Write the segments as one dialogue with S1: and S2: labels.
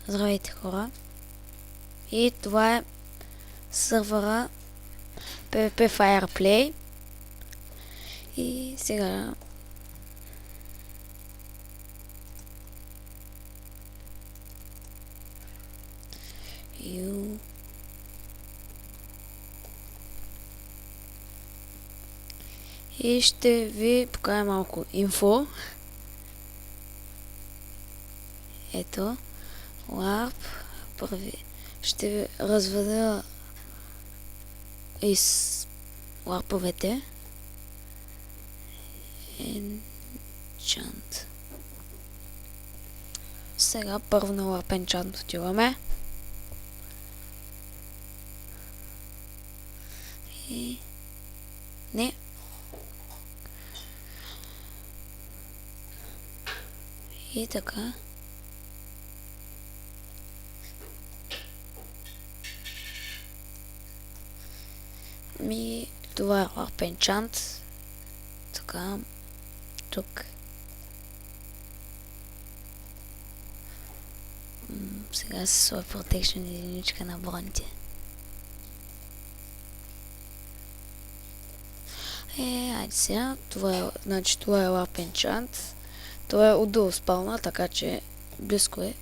S1: Здравейте, хора! И това е сървъра PvP Fireplay. И сега и ще ви покажа малко инфо. Ето, ларп. Ще ви разведа из ларповете. Enchant. Сега първо на ларп Enchant отиваме. И... не. И така. Това е ларп Enchant. Така. Тук. Сега се слоя Protection единичка на броните. Айде сега. Значи това е ларп Enchant. Това е отдолу спална, така че близко е.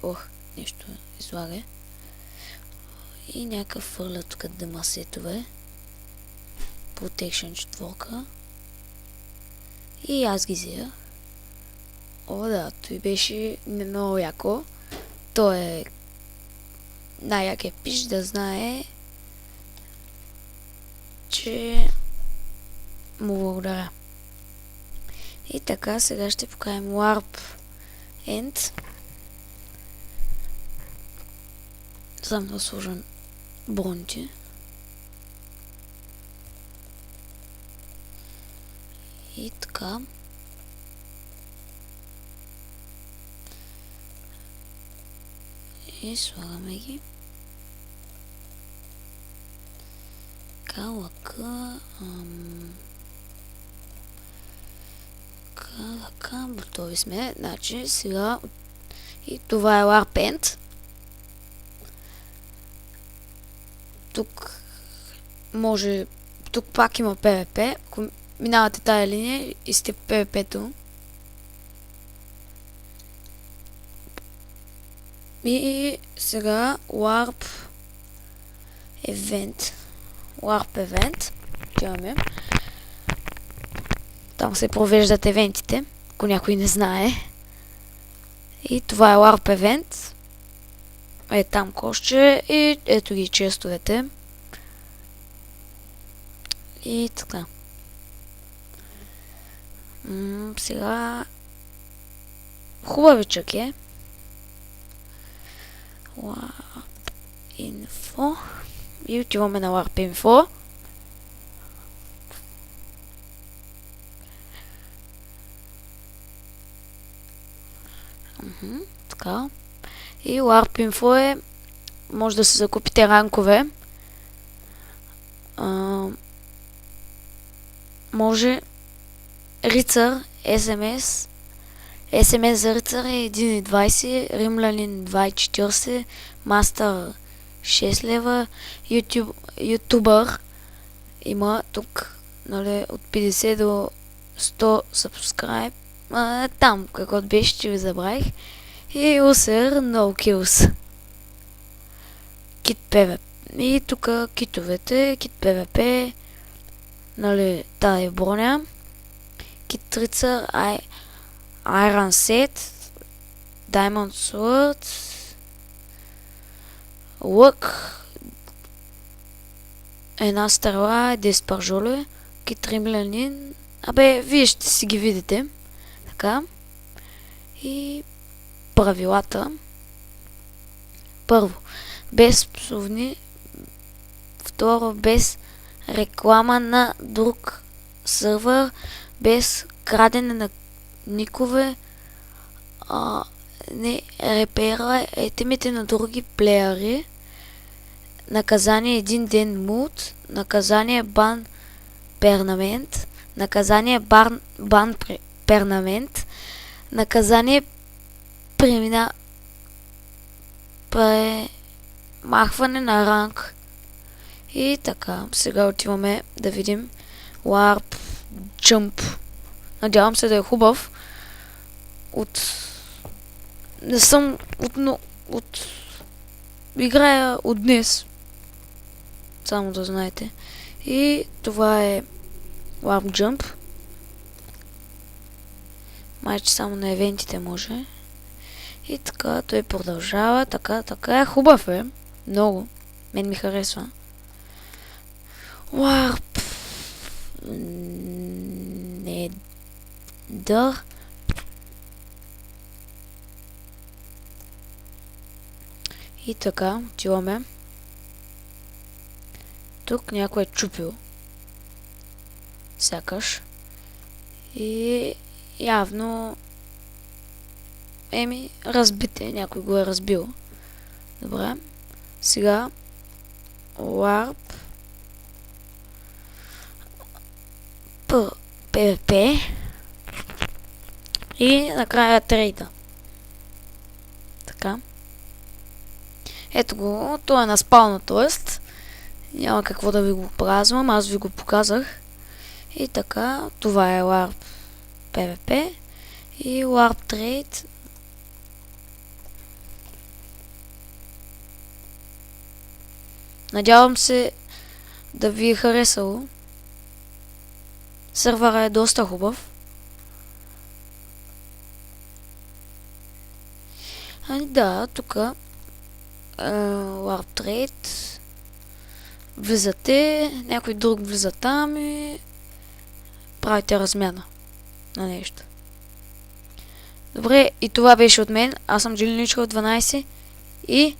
S1: Нещо излага. И някакъв фърля тук дъма сетове. Protection 4. И аз ги взея. Да, той беше много яко. Той е най-якия пич да знае, че му благодаря. И така, сега ще покажем Warp End. Само да сложим броните. И така. И слагаме ги. Лъка. Готови сме. Значи сега. И това е Warp End. Тук може. Тук пак има PvP. Ако минавате тая линия и сте PvP-то. И сега Warp Event. Warp Event. Имаме. Там се провеждат евентите, ако някой не знае. И това е Warp Event. Там кошче и ето ги честовете. И така. Сега хубавичък е. Warp Info. И отиваме на Warp Info. Така. И Warp Info е. Може да се закупите ранкове. Може Рицар, SMS. SMS за Рицар е 1,20, Римлянин 2,40, Мастър 6 лева, Ютубър има тук, нали, от 50 до 100 subscribe. Там, каквото беше, че ви забравих. И Усер, No Kills. Кит PvP. И тук китовете, Кит PvP, нали, тази броня. Кит Рицар, Iron Set, Diamond Sword, лък, една стрела, 10 паржоле, кит римлянин. Вие ще си ги видите. Така. И правилата. Първо, без псовни. Второ, без реклама на друг сървър. Без крадене на никове. Не репера етемите на други плеери. Наказание 1 ден мут. Наказание бан перманент. Наказание бан перманент. Наказание премахване на ранг. И така, сега отиваме да видим Warp Jump. Надявам се да е хубав. Не съм играя от днес. Само да знаете. И това е Warp Jump. Майче само на евентите може. И така, той продължава. Така е хубав е. Много. Мен ми харесва. Warp. Не. Дър. И така, отиваме. Тук някой е чупил. Сякаш. И явно разбите. Някой го е разбил. Добре. Сега Warp PvP и накрая трейда. Така. Ето го. Това е на спална, т.е. няма какво да ви го празвам. Аз ви го показах. И така. Това е Warp PvP и Warp Trade. Надявам се да ви е харесало. Сървъра е доста хубав. Да, тук Warp Trade. Влизате, някой друг влиза там и правите размяна на нещо. Добре, и това беше от мен. Аз съм Джилиничка от 12 и